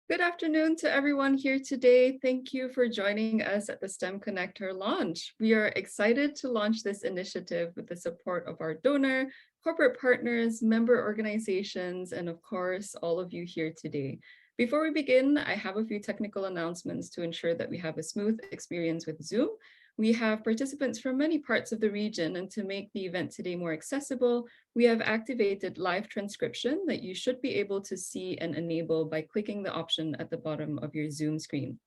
Good afternoon to everyone here today. Thank you for joining us at the STEM ConnectHER launch. We are excited to launch this initiative with the support of our donor, corporate partners, member organizations, and of course, all of you here today. Before we begin, I have a few technical announcements to ensure that we have a smooth experience with Zoom. We have participants from many parts of the region, and to make the event today more accessible, we have activated live transcription that you should be able to see and enable by clicking the option at the bottom of your Zoom screen.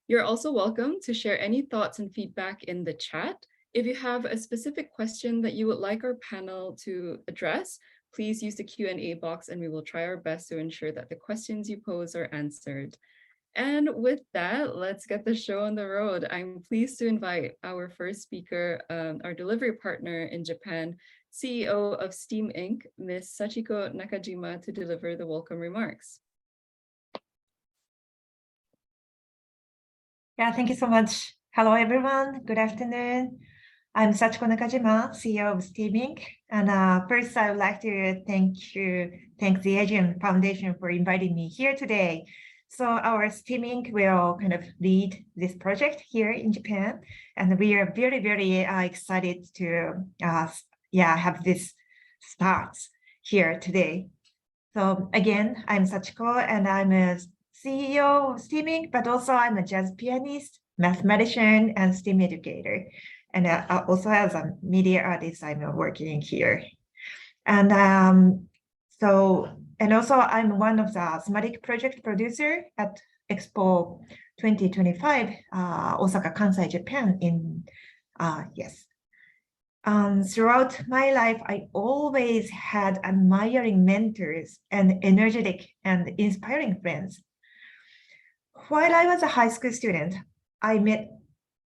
You're also welcome to share any thoughts and feedback in the chat. If you have a specific question that you would like our panel to address, please use the Q&A box and we will try our best to ensure that the questions you pose are answered. And with that, let's get the show on the road. I'm pleased to invite our first speaker, our delivery partner in Japan, CEO of STEAM Inc., Ms. Sachiko Nakajima, to deliver the welcome remarks. Yeah, thank you so much. Hello, everyone. Good afternoon. I'm Sachiko Nakajima, CEO of STEAM Inc. And first, I would like to thank the Asian Foundation for inviting me here today. So our STEAM Inc. will kind of lead this project here in Japan, and we are very, very excited to have this start here today. So again, I'm Sachiko, and I'm a CEO of STEAM Inc., but also I'm a jazz pianist, mathematician, and STEAM educator. And also as a media artist, I'm working here. And also I'm one of the thematic project producer at Expo 2025, Osaka, Kansai, Japan. Throughout my life, I always had admiring mentors and energetic and inspiring friends. While I was a high school student, I met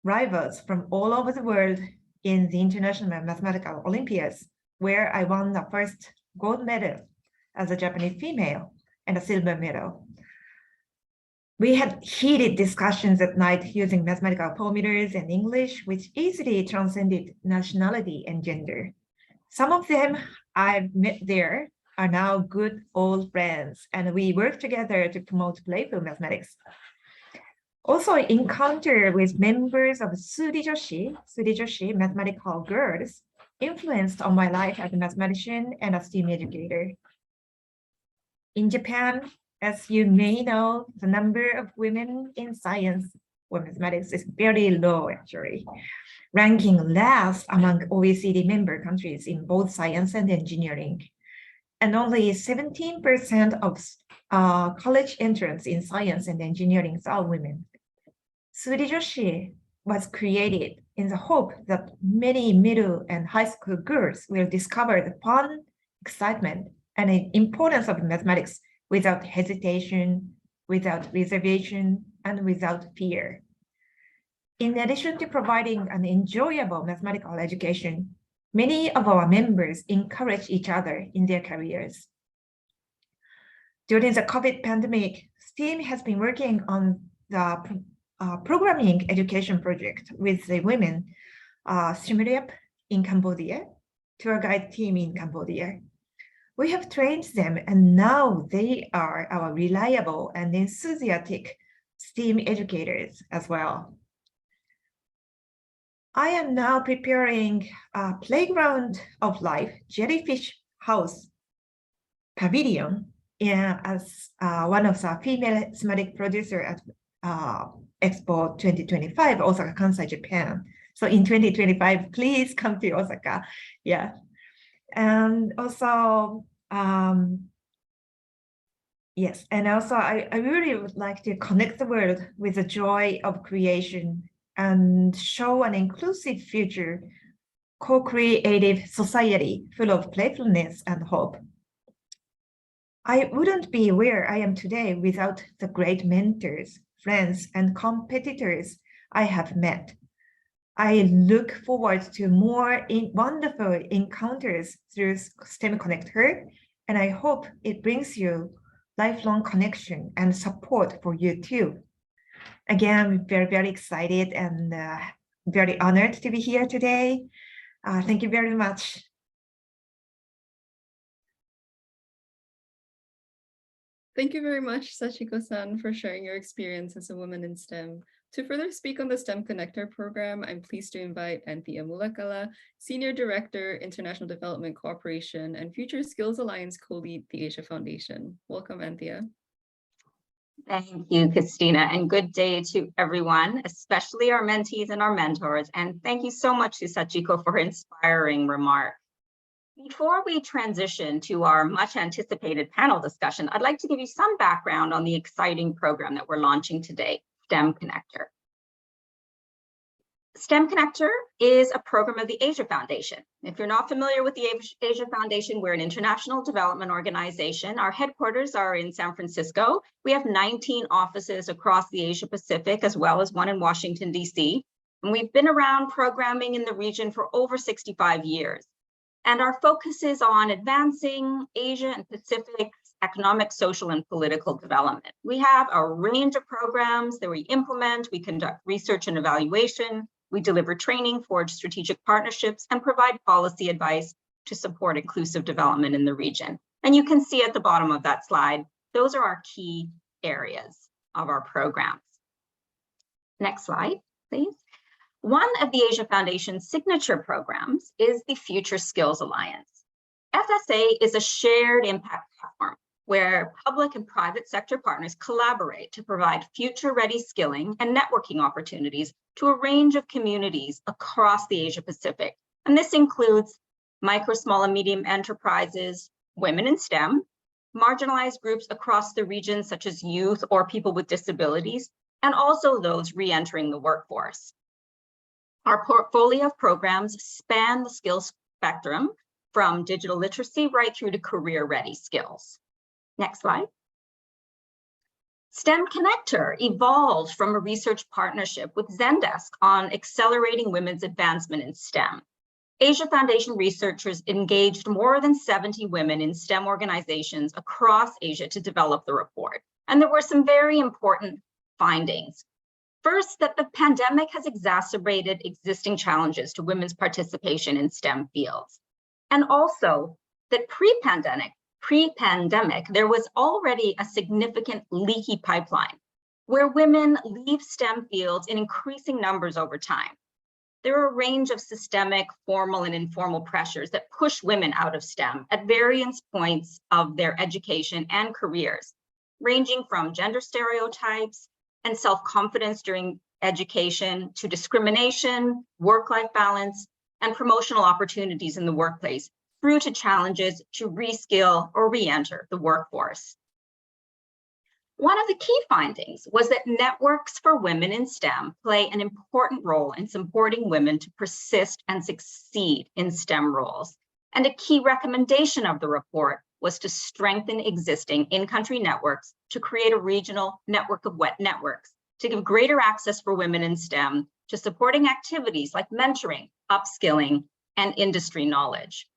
rivals from all over the world in the International Mathematical Olympiads, where I won the first gold medal as a Japanese female and a silver medal. We had heated discussions at night using mathematical formulas and English, which easily transcended nationality and gender. Some of them I've met there are now good old friends, and we work together to promote playful mathematics. Also, encounter with members of Suri Joshi, mathematical girls, influenced on my life as a mathematician and a STEAM educator. In Japan, as you may know, the number of women in science or mathematics is very low, actually, ranking last among OECD member countries in both science and engineering. And only 17% of college entrants in science and engineering are women. Suri Joshi was created in the hope that many middle and high school girls will discover the fun, excitement, and the importance of mathematics without hesitation, without reservation, and without fear. In addition to providing an enjoyable mathematical education, many of our members encourage each other in their careers. During the COVID pandemic, STEAM has been working on the programming education project with the women Simulap in Cambodia, tour guide team in Cambodia. We have trained them, and now they are our reliable and enthusiastic STEAM educators as well. I am now preparing a playground of life jellyfish house pavilion as one of the female thematic producer at Expo 2025, Osaka, Kansai, Japan. So in 2025, please come to Osaka. Yeah. And also, yes, and also I really would like to connect the world with the joy of creation and show an inclusive future, co-creative society full of playfulness and hope. I wouldn't be where I am today without the great mentors, friends, and competitors I have met. I look forward to more wonderful encounters through STEM ConnectHER, and I hope it brings you lifelong connection and support for you too. Again, I'm very, very excited and very honored to be here today. Thank you very much. Thank you very much, Sachiko-san, for sharing your experience as a woman in STEM. To further speak on the STEM ConnectHER program, I'm pleased to invite Anthea Mulakala, Senior Director, International Development Cooperation and Future Skills Alliance co-lead the Asia Foundation. Welcome, Anthea. Thank you, Christina, and good day to everyone, especially our mentees and our mentors. And thank you so much to Sachiko for her inspiring remark. Before we transition to our much anticipated panel discussion, I'd like to give you some background on the exciting program that we're launching today, STEM ConnectHER. STEM ConnectHER is a program of the Asia Foundation. If you're not familiar with the Asia Foundation, we're an international development organization. Our headquarters are in San Francisco. We have 19 offices across the Asia Pacific, as well as one in Washington, D.C. And we've been around programming in the region for over 65 years. And our focus is on advancing Asia and Pacific's economic, social, and political development. We have a range of programs that we implement. We conduct research and evaluation. We deliver training, forge strategic partnerships, and provide policy advice to support inclusive development in the region. And you can see at the bottom of that slide, those are our key areas of our programs. Next slide, please. One of the Asia Foundation's signature programs is the Future Skills Alliance. FSA is a shared impact platform where public and private sector partners collaborate to provide future-ready skilling and networking opportunities to a range of communities across the Asia Pacific. And this includes micro, small, and medium enterprises, women in STEM, marginalized groups across the region, such as youth or people with disabilities, and also those re-entering the workforce. Our portfolio of programs span the skills spectrum from digital literacy right through to career-ready skills. Next slide. STEM ConnectHER evolved from a research partnership with Zendesk on accelerating women's advancement in STEM. Asia Foundation researchers engaged more than 70 women in STEM organizations across Asia to develop the report. And there were some very important findings. First, that the pandemic has exacerbated existing challenges to women's participation in STEM fields. And also that pre-pandemic, there was already a significant leaky pipeline where women leave STEM fields in increasing numbers over time. There are a range of systemic, formal, and informal pressures that push women out of STEM at various points of their education and careers, ranging from gender stereotypes and self-confidence during education to discrimination, work-life balance, and promotional opportunities in the workplace, through to challenges to reskill or re-enter the workforce. One of the key findings was that networks for women in STEM play an important role in supporting women to persist and succeed in STEM roles. And a key recommendation of the report was to strengthen existing in-country networks to create a regional network of wet networks to give greater access for women in STEM to supporting activities like mentoring, upskilling, and industry knowledge.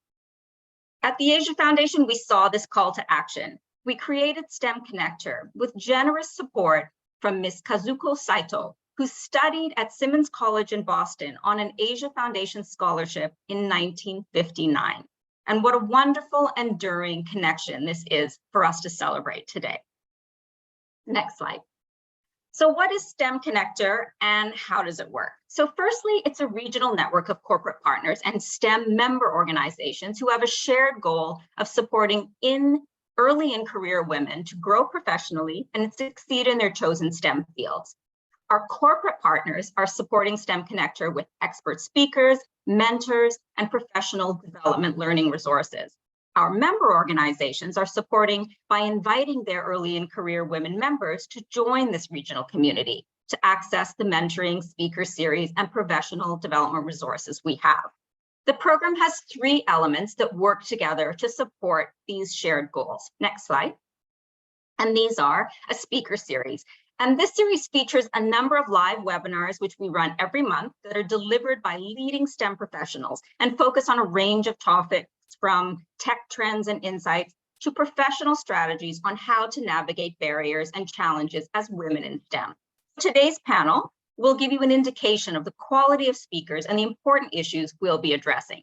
At the Asia Foundation, we saw this call to action. We created STEM ConnectHER with generous support from Ms. Kazuko Saito, who studied at Simmons College in Boston on an Asia Foundation scholarship in 1959. And what a wonderful, enduring connection this is for us to celebrate today. Next slide. So what is STEM ConnectHER and how does it work? So firstly, it's a regional network of corporate partners and STEM member organizations who have a shared goal of supporting early in career women to grow professionally and succeed in their chosen STEM fields. Our corporate partners are supporting STEM ConnectHER with expert speakers, mentors, and professional development learning resources. Our member organizations are supporting by inviting their early in career women members to join this regional community to access the mentoring, speaker series, and professional development resources we have. The program has 3 elements that work together to support these shared goals. Next slide. And these are a speaker series. And this series features a number of live webinars, which we run every month, that are delivered by leading STEM professionals and focus on a range of topics from tech trends and insights to professional strategies on how to navigate barriers and challenges as women in STEM. Today's panel will give you an indication of the quality of speakers and the important issues we'll be addressing.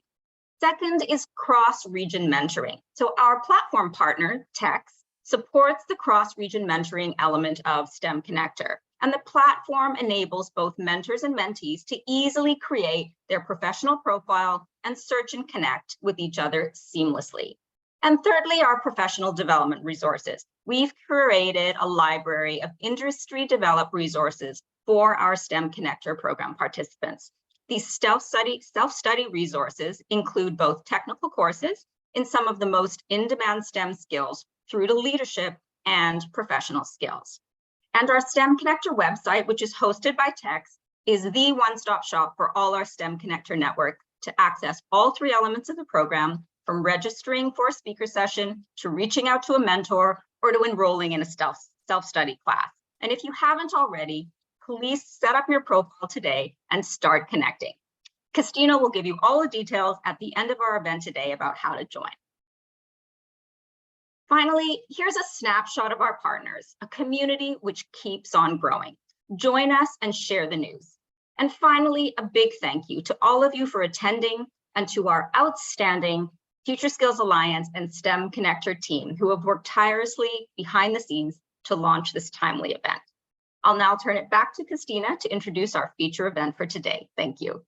Second is cross-region mentoring. So our platform partner, TEX, supports the cross-region mentoring element of STEM ConnectHER. And the platform enables both mentors and mentees to easily create their professional profile and search and connect with each other seamlessly. And thirdly, our professional development resources. We've curated a library of industry-developed resources for our STEM ConnectHER program participants. These self-study resources include both technical courses in some of the most in-demand STEM skills through to leadership and professional skills. And our STEM ConnectHER website, which is hosted by TEX, is the one-stop shop for all our STEM ConnectHER network to access all three elements of the program, from registering for a speaker session to reaching out to a mentor or to enrolling in a self-study class. And if you haven't already, please set up your profile today and start connecting. Christina will give you all the details at the end of our event today about how to join. Finally, here's a snapshot of our partners, a community which keeps on growing. Join us and share the news. And finally, a big thank you to all of you for attending and to our outstanding Future Skills Alliance and STEM ConnectHER team who have worked tirelessly behind the scenes to launch this timely event. I'll now turn it back to Christina to introduce our feature event for today. Thank you.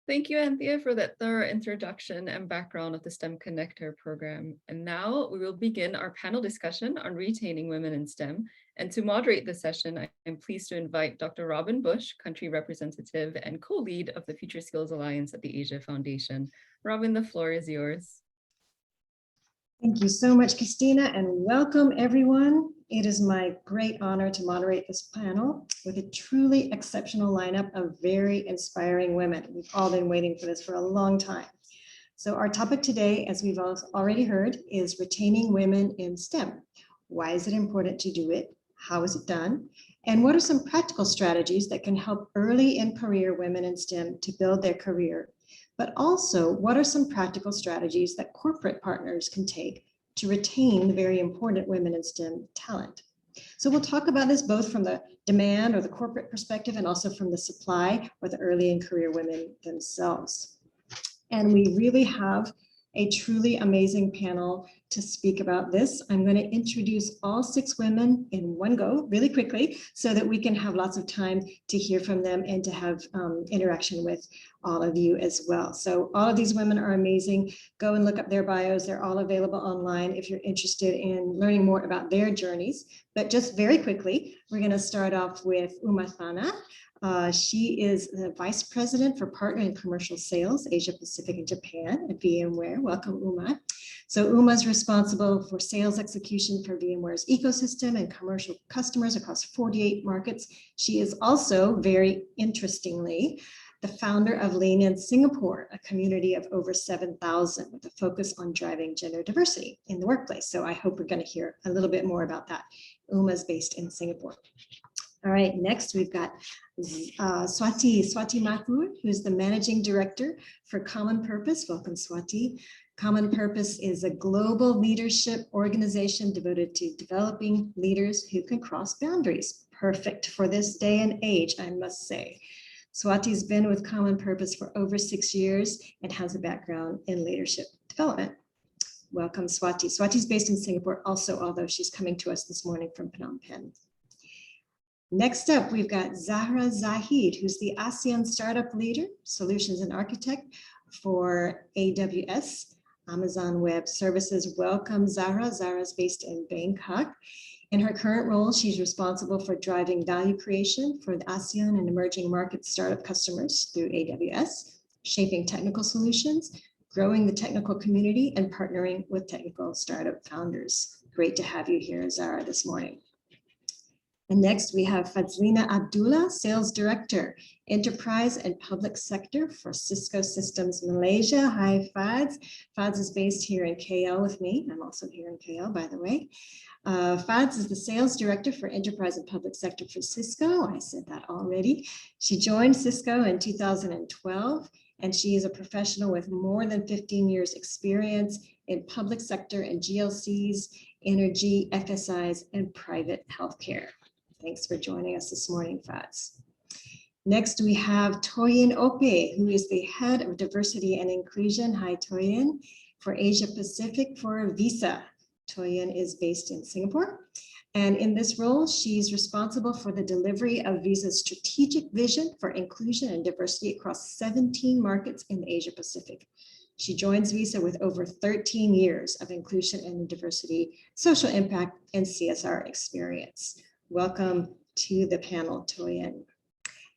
Thank you, Anthea, for that thorough introduction and background of the STEM ConnectHER program. And now we will begin our panel discussion on retaining women in STEM. And to moderate the session, I am pleased to invite Dr. Robin Bush, country representative and co-lead of the Future Skills Alliance at the Asia Foundation. Robin, the floor is yours. Thank you so much, Christina, and welcome everyone. It is my great honor to moderate this panel with a truly exceptional lineup of very inspiring women. We've all been waiting for this for a long time. So our topic today, as we've already heard, is retaining women in STEM. Why is it important to do it? How is it done? And what are some practical strategies that can help early in career women in STEM to build their career? But also, what are some practical strategies that corporate partners can take to retain the very important women in STEM talent? So we'll talk about this both from the demand or the corporate perspective and also from the supply or the early in career women themselves. And we really have a truly amazing panel to speak about this. I'm going to introduce all 6 women in one go really quickly so that we can have lots of time to hear from them and to have interaction with all of you as well. So all of these women are amazing. Go and look up their bios. They're all available online if you're interested in learning more about their journeys. But just very quickly, we're going to start off with Uma Thana. She is the Vice President for Partner and Commercial Sales, Asia Pacific and Japan at VMware. Welcome, Uma. So Uma is responsible for sales execution for VMware's ecosystem and commercial customers across 48 markets. She is also, very interestingly, the founder of Lean in Singapore, a community of over 7,000 with a focus on driving gender diversity in the workplace. So I hope we're going to hear a little bit more about that. Uma is based in Singapore. All right, next we've got Swati Mathur, who's the Managing Director for Common Purpose. Welcome, Swati. Common Purpose is a global leadership organization devoted to developing leaders who can cross boundaries. Perfect for this day and age, I must say. Swati's been with Common Purpose for over 6 years and has a background in leadership development. Welcome, Swati. Swati's based in Singapore also, although she's coming to us this morning from Phnom Penh. Next up, we've got Zahra Zahid, who's the ASEAN Startup Leader, Solutions and Architect for AWS, Amazon Web Services. Welcome, Zahra. Zahra's based in Bangkok. In her current role, she's responsible for driving value creation for the ASEAN and emerging market startup customers through AWS, shaping technical solutions, growing the technical community, and partnering with technical startup founders. Great to have you here, Zahra, this morning. And next we have Fazlina Abdullah, Sales Director, Enterprise and Public Sector for Cisco Systems Malaysia. Hi, Fads. Fads is based here in KL with me. I'm also here in KL, by the way. Fads is the Sales Director for Enterprise and Public Sector for Cisco. I said that already. She joined Cisco in 2012, and she is a professional with more than 15 years experience in public sector and GLCs, energy, FSIs, and private healthcare. Thanks for joining us this morning, Fats. Next, we have Toyin Ope, who is the Head of Diversity and Inclusion. Hi, Toyin. For Asia Pacific for Visa. Toyin is based in Singapore. And in this role, she's responsible for the delivery of Visa's strategic vision for inclusion and diversity across 17 markets in the Asia Pacific. She joins Visa with over 13 years of inclusion and diversity, social impact, and CSR experience. Welcome to the panel, Toyin.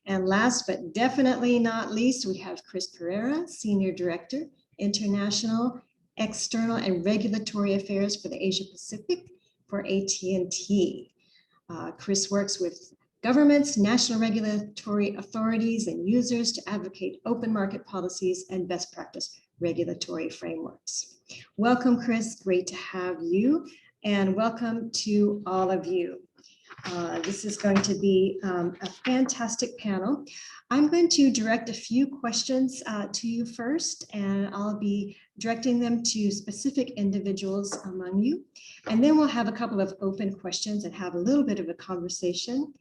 And last but definitely not least, we have Chris Pereira, Senior Director, International, External and Regulatory Affairs for the Asia Pacific for AT&T. Chris works with governments, national regulatory authorities, and users to advocate open market policies and best practice regulatory frameworks. Welcome, Chris. Great to have you. And welcome to all of you. This is going to be a fantastic panel. I'm going to direct a few questions to you first, and I'll be directing them to specific individuals among you. And then we'll have a couple of open questions and have a little bit of a conversation.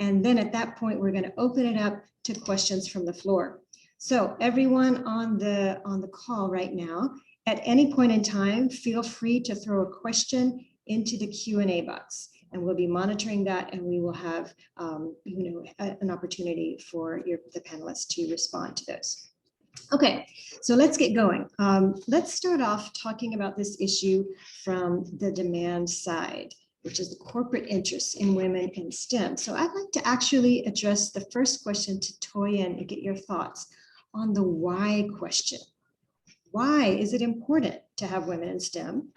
And then at that point, we're going to open it up to questions from the floor. So everyone on the call right now, at any point in time, feel free to throw a question into the Q&A box. And we'll be monitoring that, and we will have an opportunity for the panelists to respond to those. Okay, so let's get going. Let's start off talking about this issue from the demand side, which is the corporate interests in women in STEM. So I'd like to actually address the first question to Toyin and get your thoughts on the why question. Why is it important to have women in STEM?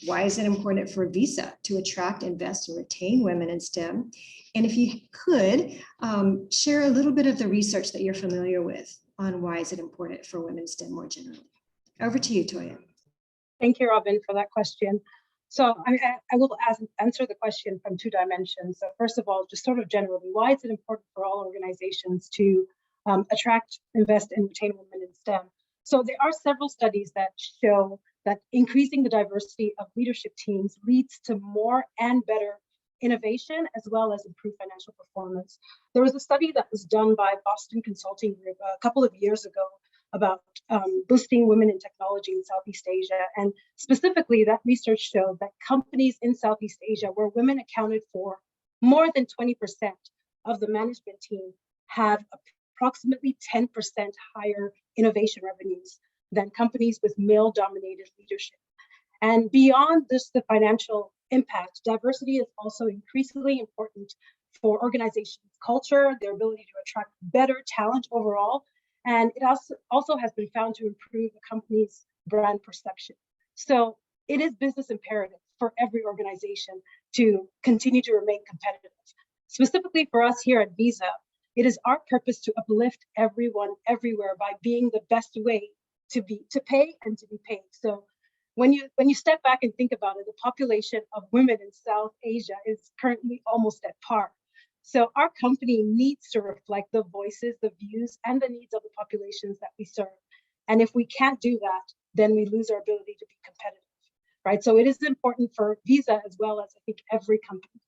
Why is it important for Visa to attract, invest, and retain women in STEM? And if you could, share a little bit of the research that you're familiar with on why is it important for women in STEM more generally. Over to you, Toyin. Thank you, Robin, for that question. So I will answer the question from two dimensions. So first of all, just sort of generally, why is it important for all organizations to attract, invest, and retain women in STEM? So there are several studies that show that increasing the diversity of leadership teams leads to more and better innovation, as well as improved financial performance. There was a study that was done by Boston Consulting Group a couple of years ago about boosting women in technology in Southeast Asia. And specifically, that research showed that companies in Southeast Asia where women accounted for more than 20% of the management team have approximately 10% higher innovation revenues than companies with male-dominated leadership. And beyond this, the financial impact, diversity is also increasingly important for organizations' culture, their ability to attract better talent overall, and it also has been found to improve a company's brand perception. So it is business imperative for every organization to continue to remain competitive. Specifically for us here at Visa, it is our purpose to uplift everyone everywhere by being the best way to pay and to be paid. So when you step back and think about it, the population of women in South Asia is currently almost at par. So our company needs to reflect the voices, the views, and the needs of the populations that we serve. And if we can't do that, then we lose our ability to be competitive, right? So it is important for Visa as well as I think every company.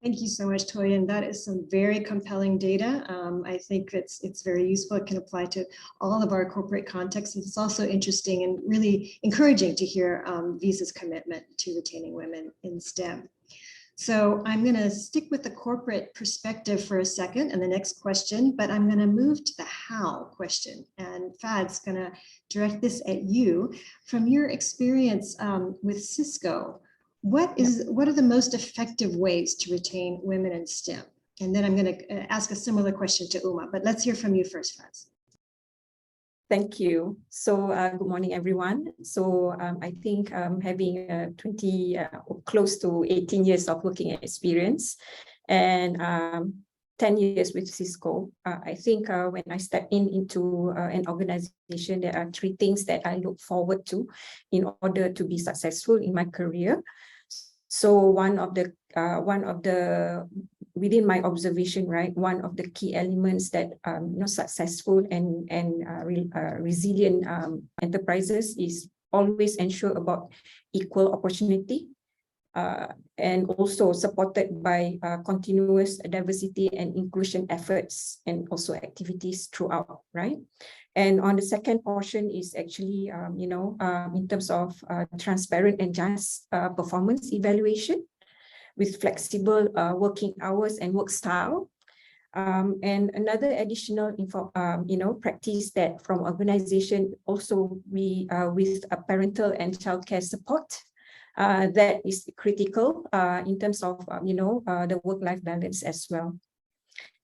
Thank you so much, Toyin. That is some very compelling data. I think it's very useful. It can apply to all of our corporate contexts. It's also interesting and really encouraging to hear Visa's commitment to retaining women in STEM. So I'm going to stick with the corporate perspective for a second and the next question, but I'm going to move to the how question. And Fad's going to direct this at you. From your experience with Cisco, what are the most effective ways to retain women in STEM? And then I'm going to ask a similar question to Uma, but let's hear from you first, Faz. Thank you. So good morning, everyone. So I think having 20, close to 18 years of working experience and 10 years with Cisco, I think when I step into an organization, there are three things that I look forward to in order to be successful in my career. So one of the within my observation, right, one of the key elements that successful and resilient enterprises is always ensure about equal opportunity, and also supported by continuous diversity and inclusion efforts and also activities throughout, right? And on the second portion is actually, in terms of transparent and just performance evaluation with flexible working hours and work style. And another additional practice that from organization also we with a parental and childcare support that is critical in terms of the work-life balance as well.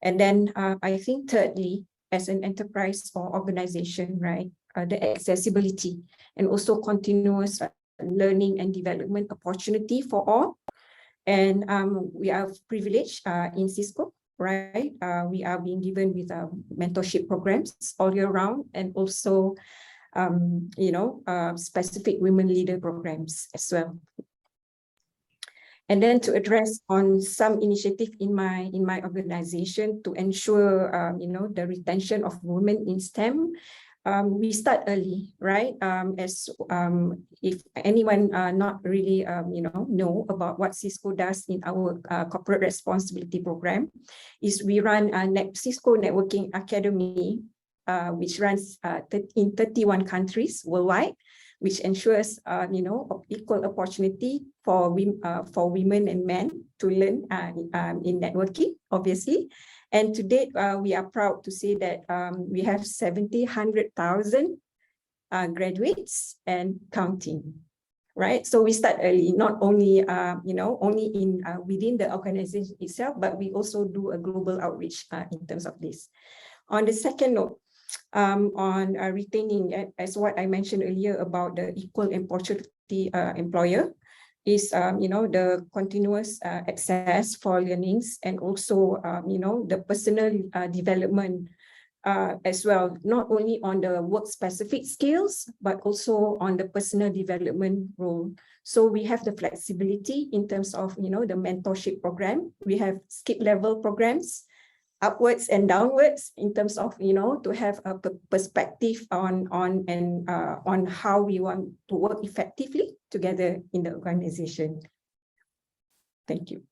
And then I think thirdly, as an enterprise or organization, right, the accessibility and also continuous learning and development opportunity for all. And we are privileged in Cisco, right? We are being given with mentorship programs all year round, and also, specific women leader programs as well. And then to address on some initiative in my organization to ensure, the retention of women in STEM. We start early, right? If anyone not really, know about what Cisco does in our corporate responsibility program, is we run a Cisco Networking Academy, which runs in 31 countries worldwide, which ensures, equal opportunity for women and men to learn in networking, obviously. And to date, we are proud to say that we have 100,000 graduates and counting, right? So we start early, not only, only in within the organization itself, but we also do a global outreach in terms of this. On the second note, on retaining, as what I mentioned earlier about the equal opportunity employer, is the continuous access for learnings, and also the personal development as well, not only on the work specific skills, but also on the personal development role. So we have the flexibility in terms of the mentorship program. We have skip level programs, upwards and downwards, in terms of to have a perspective on how we want to work effectively together in the organization. Thank you.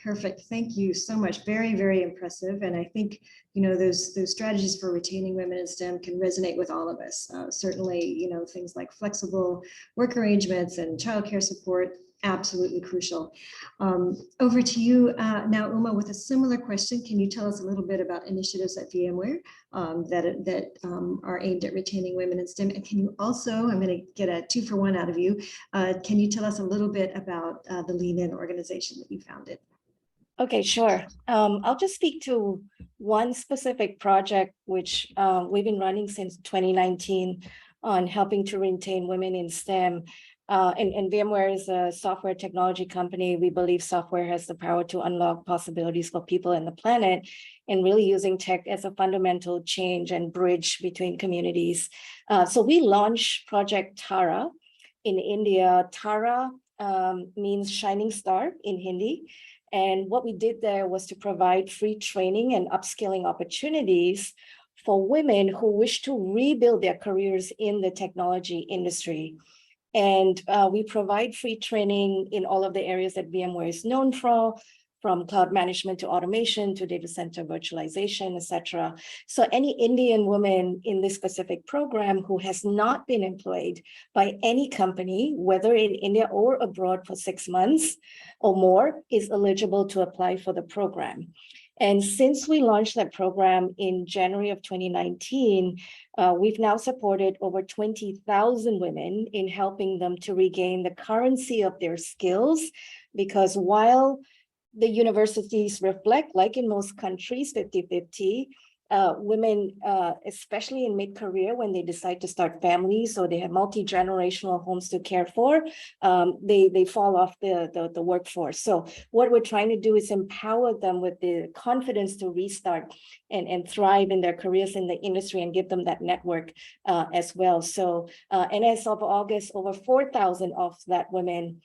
Perfect. Thank you so much. Very, very impressive. And I think, those strategies for retaining women in STEM can resonate with all of us. Certainly, things like flexible work arrangements and childcare support, absolutely crucial. Over to you now, Uma, with a similar question. Can you tell us a little bit about initiatives at VMware that are aimed at retaining women in STEM? And can you also, I'm going to get a 2-for-1 out of you. Can you tell us a little bit about the Lean In organization that you founded? Okay, sure. I'll just speak to one specific project, which we've been running since 2019 on helping to retain women in STEM. And VMware is a software technology company. We believe software has the power to unlock possibilities for people and the planet, and really using tech as a fundamental change and bridge between communities. So we launched Project Tara in India. Tara means shining star in Hindi. And what we did there was to provide free training and upskilling opportunities for women who wish to rebuild their careers in the technology industry. And we provide free training in all of the areas that VMware is known for, from cloud management to automation to data center virtualization, etc. So any Indian woman in this specific program who has not been employed by any company, whether in India or abroad for 6 months or more, is eligible to apply for the program. And since we launched that program in January of 2019, we've now supported over 20,000 women in helping them to regain the currency of their skills, because while the universities reflect, like in most countries, 50-50, women, especially in mid-career, when they decide to start families, so they have multi-generational homes to care for, they fall off the workforce. So what we're trying to do is empower them with the confidence to restart and thrive in their careers in the industry, and give them that network as well. So, and as of August, over 4,000 of that women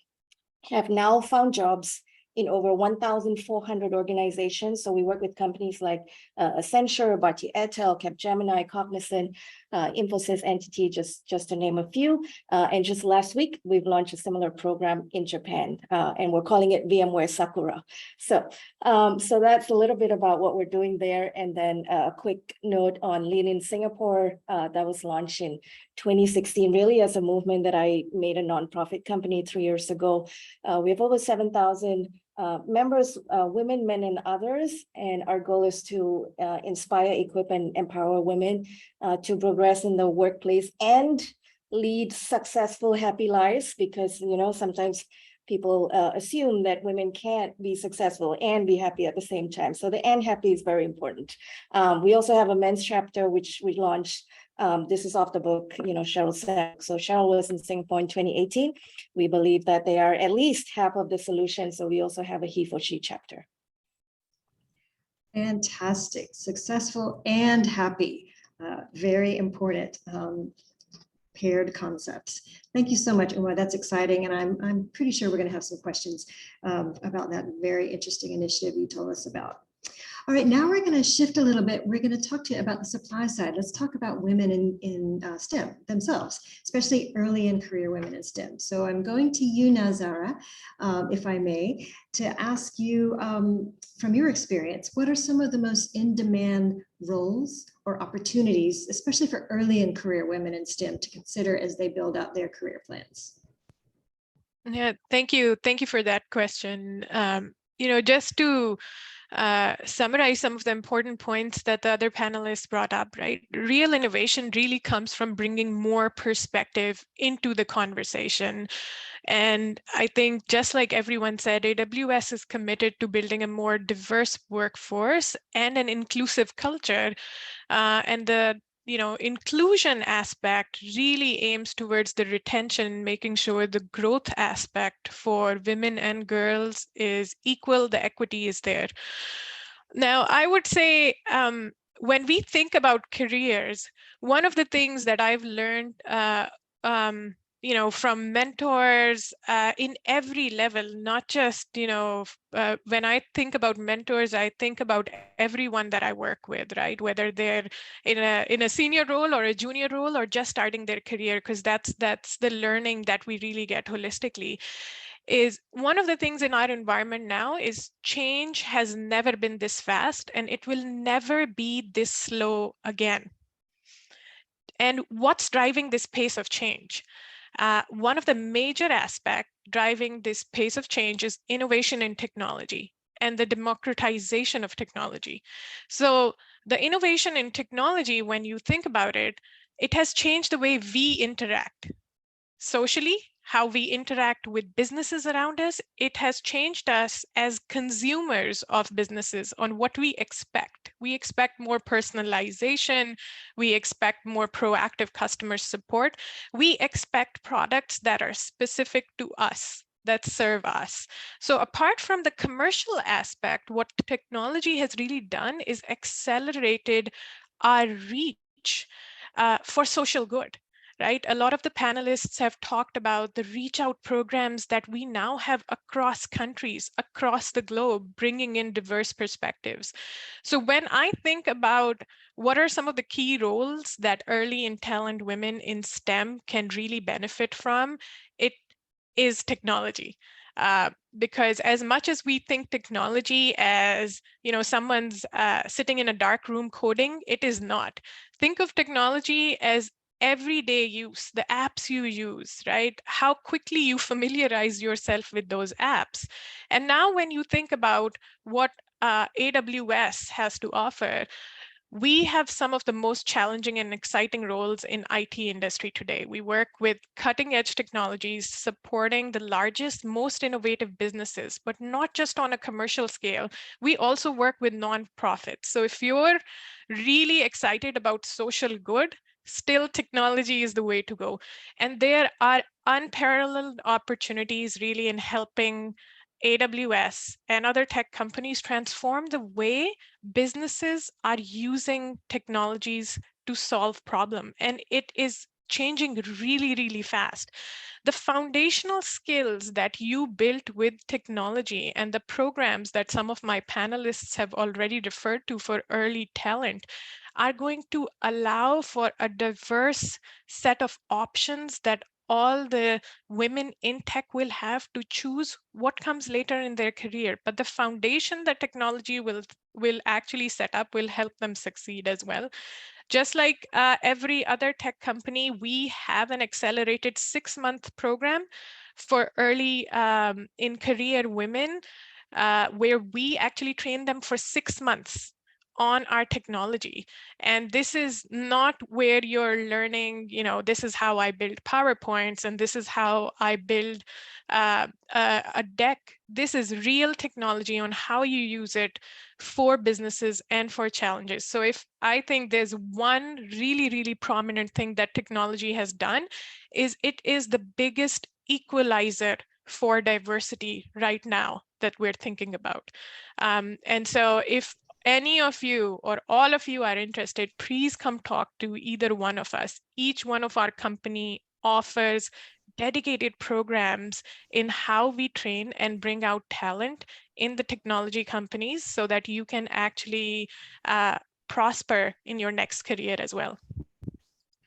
have now found jobs in over 1,400 organizations. So we work with companies like Accenture, Bharti Airtel, Capgemini, Cognizant, Infosys entity, just to name a few. And just last week, we've launched a similar program in Japan, and we're calling it VMware Sakura. So that's a little bit about what we're doing there. And then a quick note on Lean in Singapore, that was launched in 2016, really as a movement that I made a nonprofit company 3 years ago. We have over 7,000 members, women, men, and others. And our goal is to inspire, equip, and empower women to progress in the workplace and lead successful, happy lives, because, you know, sometimes people assume that women can't be successful and be happy at the same time. So the and happy is very important. We also have a men's chapter, which we launched. This is off the book, you know, Cheryl said. So Cheryl was in Singapore in 2018. We believe that they are at least half of the solution. So we also have a he for she chapter. Fantastic, successful and happy, very important. Paired concepts. Thank you so much, Uma. That's exciting. And I'm pretty sure we're going to have some questions about that very interesting initiative you told us about. All right, now we're going to shift a little bit. We're going to talk to you about the supply side. Let's talk about women in STEM themselves, especially early in career women in STEM. So I'm going to you now, Zara, if I may, to ask you from your experience, what are some of the most in-demand roles or opportunities, especially for early in career women in STEM, to consider as they build out their career plans? Yeah, thank you. Thank you for that question. You know, just to summarize some of the important points that the other panelists brought up, right? Real innovation really comes from bringing more perspective into the conversation. And I think just like everyone said, AWS is committed to building a more diverse workforce and an inclusive culture. And the inclusion aspect really aims towards the retention, making sure the growth aspect for women and girls is equal, the equity is there. Now, I would say when we think about careers, one of the things that I've learned from mentors in every level, not just, when I think about mentors, I think about everyone that I work with, right? Whether they're in a senior role or a junior role or just starting their career, because that's the learning that we really get holistically. Is one of the things in our environment now is change has never been this fast and it will never be this slow again. And what's driving this pace of change? One of the major aspects driving this pace of change is innovation in technology and the democratization of technology. So the innovation in technology, when you think about it, it has changed the way we interact socially, how we interact with businesses around us. It has changed us as consumers of businesses on what we expect. We expect more personalization. We expect more proactive customer support. We expect products that are specific to us, that serve us. So apart from the commercial aspect, what technology has really done is accelerated our reach for social good. Right? A lot of the panelists have talked about the reach out programs that we now have across countries, across the globe, bringing in diverse perspectives. So when I think about what are some of the key roles that early and talented women in STEM can really benefit from, it is technology. Because as much as we think technology as, someone's sitting in a dark room coding, it is not. Think of technology as everyday use, the apps you use, right? How quickly you familiarize yourself with those apps. And now when you think about what AWS has to offer, we have some of the most challenging and exciting roles in IT industry today. We work with cutting edge technologies, supporting the largest, most innovative businesses, but not just on a commercial scale. We also work with nonprofits. So if you're really excited about social good, still technology is the way to go. And there are unparalleled opportunities really in helping AWS and other tech companies transform the way businesses are using technologies to solve problems. And it is changing really, really fast. The foundational skills that you built with technology and the programs that some of my panelists have already referred to for early talent are going to allow for a diverse set of options that all the women in tech will have to choose what comes later in their career. But the foundation that technology will actually set up will help them succeed as well. Just like every other tech company, we have an accelerated 6-month program for early in career women, where we actually train them for 6 months on our technology. And this is not where you're learning, this is how I build PowerPoints and this is how I build a deck. This is real technology on how you use it for businesses and for challenges. So if I think there's one really, really prominent thing that technology has done, is it is the biggest equalizer for diversity right now that we're thinking about. And so if any of you or all of you are interested, please come talk to either one of us. Each one of our company offers dedicated programs in how we train and bring out talent in the technology companies so that you can actually prosper in your next career as well.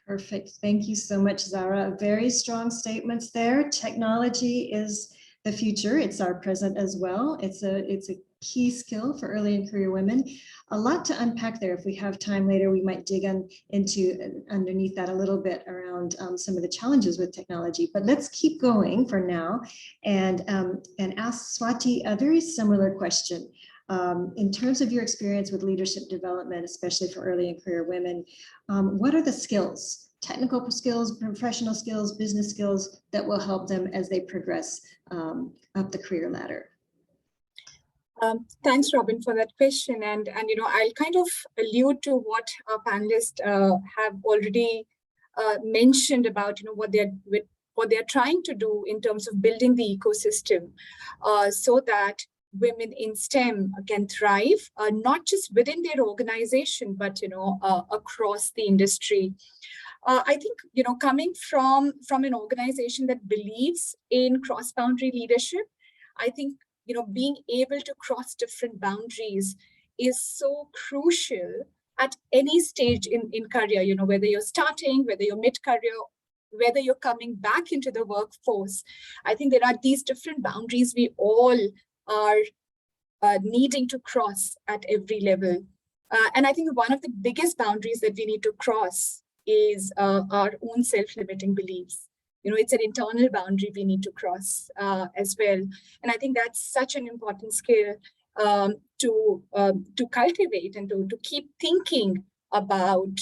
Perfect. Thank you so much, Zara. Very strong statements there. Technology is the future. It's our present as well. It's a key skill for early and career women. A lot to unpack there. If we have time later, we might dig into underneath that a little bit around some of the challenges with technology. But let's keep going for now and ask Swati a very similar question. In terms of your experience with leadership development, especially for early and career women, what are the skills, technical skills, professional skills, business skills that will help them as they progress up the career ladder? Thanks, Robin, for that question. And I'll kind of allude to what our panelists have already mentioned about what they're trying to do in terms of building the ecosystem so that women in STEM can thrive, not just within their organization, but across the industry. I think coming from an organization that believes in cross-boundary leadership, I think being able to cross different boundaries is so crucial at any stage in career, whether you're starting, whether you're mid-career, whether you're coming back into the workforce. I think there are these different boundaries we all are needing to cross at every level. And I think one of the biggest boundaries that we need to cross is our own self-limiting beliefs. It's an internal boundary we need to cross as well. And I think that's such an important skill to cultivate and to keep thinking about,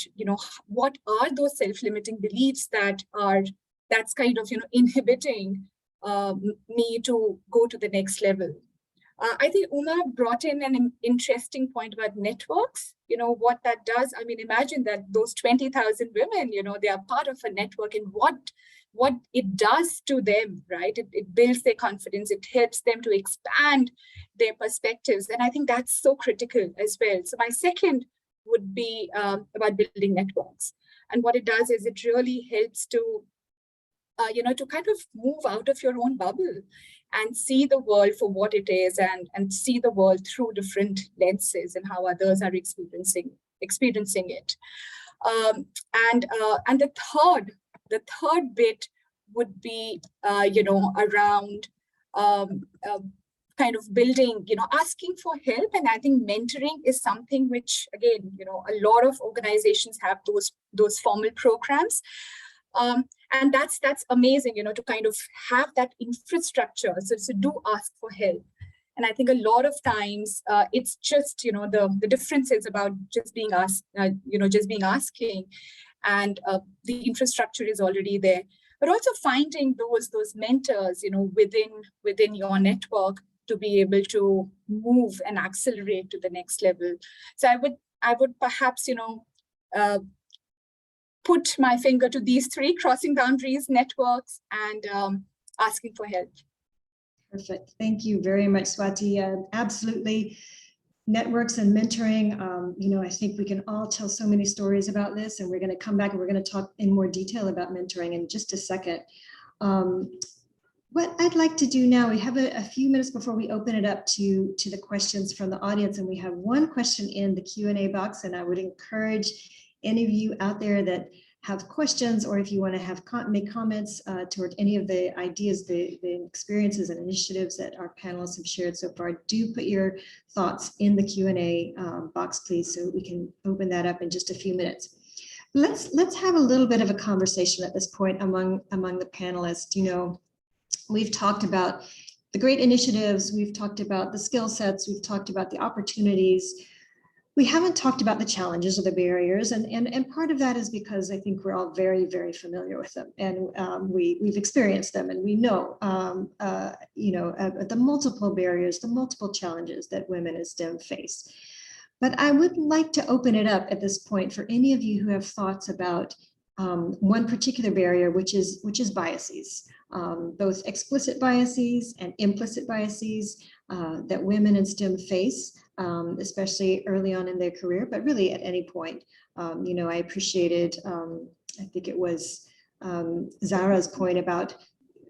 what are those self-limiting beliefs that's kind of, inhibiting me to go to the next level. I think Uma brought in an interesting point about networks, what that does. I mean, imagine that those 20,000 women, they are part of a network, and what it does to them, right? It builds their confidence, it helps them to expand their perspectives. And I think that's so critical as well. So my second would be about building networks. And what it does is it really helps to, to kind of move out of your own bubble and see the world for what it is and see the world through different lenses and how others are experiencing it. And the third bit would be, around kind of building, asking for help. And I think mentoring is something which, again, a lot of organizations have those formal programs. And that's amazing, to kind of have that infrastructure. So do ask for help. And I think a lot of times it's just, the difference is about just being asked, asking, and the infrastructure is already there. But also finding those mentors, within your network to be able to move and accelerate to the next level. So I would perhaps, put my finger to these three: crossing boundaries, networks, and asking for help. Perfect. Thank you very much, Swati. Absolutely. networks and mentoring. I think we can all tell so many stories about this, and we're going to come back and we're going to talk in more detail about mentoring in just a second. What I'd like to do now, we have a few minutes before we open it up to the questions from the audience, and we have one question in the Q&A box, and I would encourage any of you out there that have questions, or if you want to make comments toward any of the ideas, the experiences and initiatives that our panelists have shared so far, do put your thoughts in the Q&A box, please, so we can open that up in just a few minutes. Let's have a little bit of a conversation at this point among the panelists. We've talked about the great initiatives, we've talked about the skill sets, we've talked about the opportunities. We haven't talked about the challenges or the barriers, and part of that is because I think we're all very, very familiar with them, and we've experienced them, and we know, the multiple barriers, the multiple challenges that women in STEM face. But I would like to open it up at this point for any of you who have thoughts about one particular barrier, which is biases, both explicit biases and implicit biases that women in STEM face, especially early on in their career, but really at any point. I appreciated, I think it was Zara's point about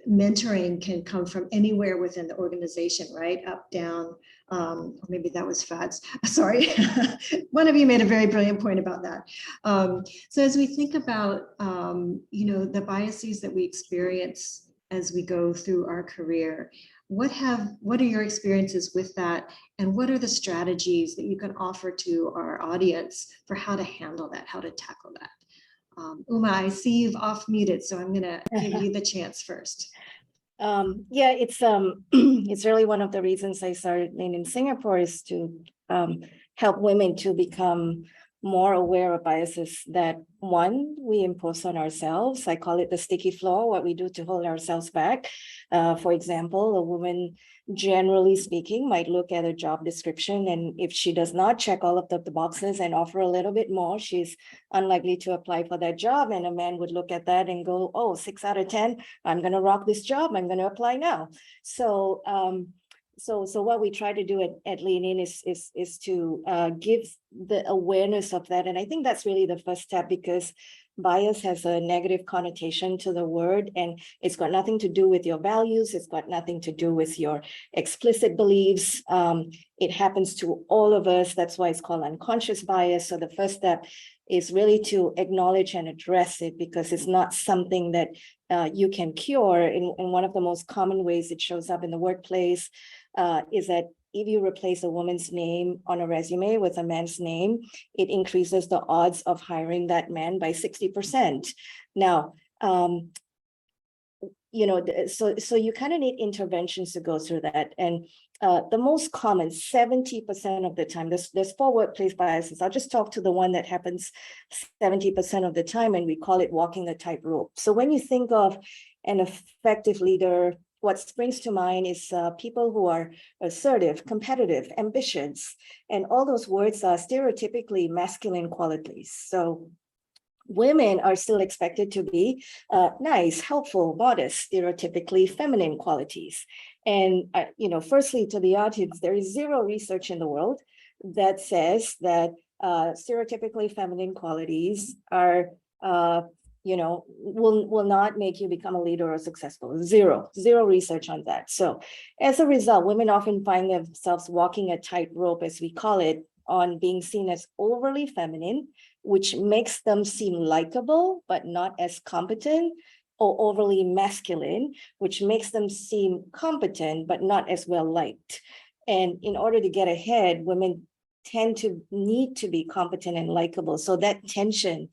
mentoring can come from anywhere within the organization, right? Up, down, or maybe that was Fad's, sorry. One of you made a very brilliant point about that. So as we think about, the biases that we experience as we go through our career, what are your experiences with that? And what are the strategies that you can offer to our audience for how to handle that, how to tackle that? Uma, I see you've off muted, so I'm gonna give you the chance first. Yeah, it's really one of the reasons I started Lean in Singapore is to help women to become more aware of biases that, one, we impose on ourselves. I call it the sticky floor, what we do to hold ourselves back. For example, a woman, generally speaking, might look at a job description, and if she does not check all of the boxes and offer a little bit more, she's unlikely to apply for that job. And a man would look at that and go, oh, 6 out of 10, I'm going to rock this job, I'm going to apply now. So what we try to do at Lean In is to give the awareness of that. And I think that's really the first step, because bias has a negative connotation to the word, and it's got nothing to do with your values. It's got nothing to do with your explicit beliefs. It happens to all of us. That's why it's called unconscious bias. So the first step is really to acknowledge and address it, because it's not something that you can cure. And one of the most common ways it shows up in the workplace is that if you replace a woman's name on a resume with a man's name, it increases the odds of hiring that man by 60%. Now, so you kind of need interventions to go through that. And the most common, 70% of the time, there's 4 workplace biases. I'll just talk to the one that happens 70% of the time, and we call it walking the tightrope. So when you think of an effective leader, what springs to mind is people who are assertive, competitive, ambitious, and all those words are stereotypically masculine qualities. So women are still expected to be nice, helpful, modest, stereotypically feminine qualities. And, firstly, to the audience, there is zero research in the world that says that stereotypically feminine qualities are will not make you become a leader or successful. Zero research on that. So as a result, women often find themselves walking a tightrope, as we call it, on being seen as overly feminine, which makes them seem likable, but not as competent, or overly masculine, which makes them seem competent, but not as well liked. And in order to get ahead, women need to be competent and likable. So that tension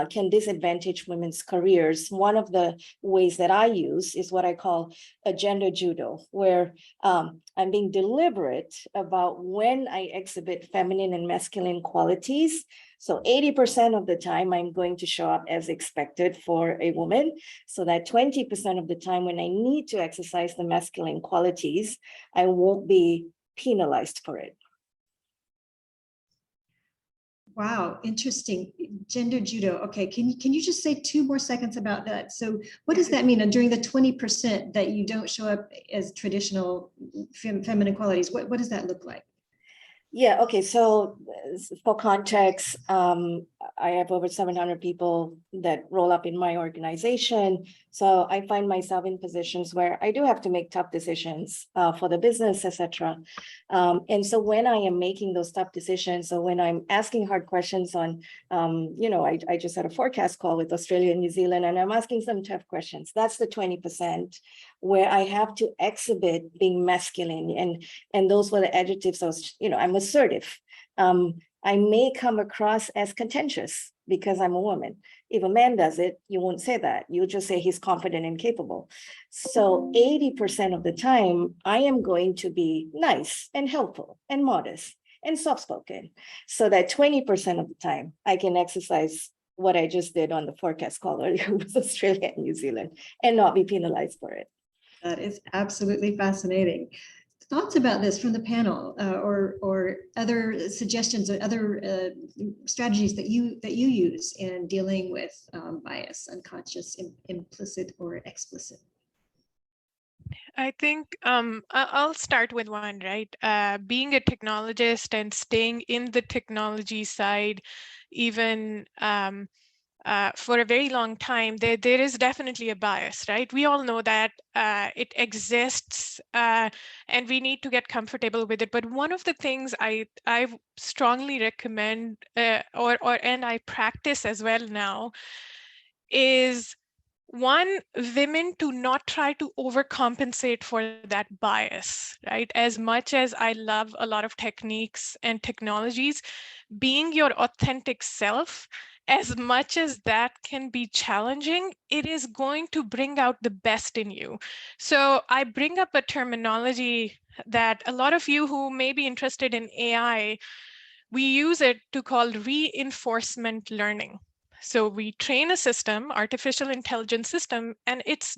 can disadvantage women's careers. One of the ways that I use is what I call a gender judo, where I'm being deliberate about when I exhibit feminine and masculine qualities. So 80% of the time, I'm going to show up as expected for a woman. So that 20% of the time when I need to exercise the masculine qualities, I won't be penalized for it. Wow, interesting. Gender judo. Okay, can you just say 2 more seconds about that? So what does that mean? And during the 20% that you don't show up as traditional feminine qualities, what does that look like? Yeah, okay, so for context, I have over 700 people that roll up in my organization. So I find myself in positions where I do have to make tough decisions for the business, etc. And so when I am making those tough decisions, or when I'm asking hard questions on, I just had a forecast call with Australia and New Zealand, and I'm asking some tough questions. That's the 20% where I have to exhibit being masculine, and those were the adjectives. I'm assertive. I may come across as contentious because I'm a woman. If a man does it, you won't say that. You'll just say he's confident and capable. So 80% of the time, I am going to be nice and helpful and modest and soft-spoken, so that 20% of the time I can exercise what I just did on the forecast call earlier with Australia and New Zealand and not be penalized for it. That is absolutely fascinating. Thoughts about this from the panel, or other suggestions or other strategies that you use in dealing with bias, unconscious, implicit, or explicit? I think I'll start with one, right? Being a technologist and staying in the technology side, even for a very long time, there is definitely a bias, right? We all know that it exists, and we need to get comfortable with it. But one of the things I strongly recommend, and I practice as well now, is one, women to not try to overcompensate for that bias, right? As much as I love a lot of techniques and technologies, being your authentic self, as much as that can be challenging, it is going to bring out the best in you. So I bring up a terminology that a lot of you who may be interested in AI, we use it to call reinforcement learning. So we train a system, artificial intelligence system, and it's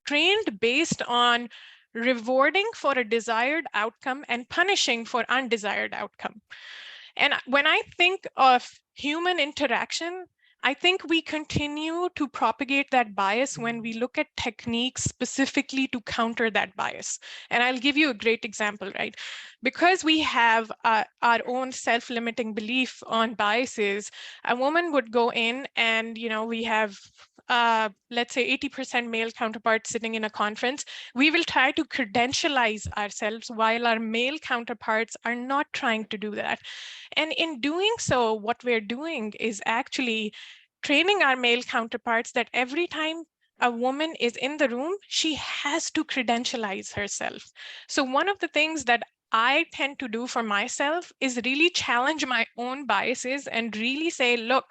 trained based on rewarding for a desired outcome and punishing for undesired outcome. And when I think of human interaction, I think we continue to propagate that bias when we look at techniques specifically to counter that bias. And I'll give you a great example, right? Because we have our own self-limiting belief on biases, a woman would go in and, we have, let's say 80% male counterparts sitting in a conference. We will try to credentialize ourselves while our male counterparts are not trying to do that. And in doing so, what we're doing is actually training our male counterparts that every time a woman is in the room, she has to credentialize herself. So one of the things that I tend to do for myself is really challenge my own biases and really say, look,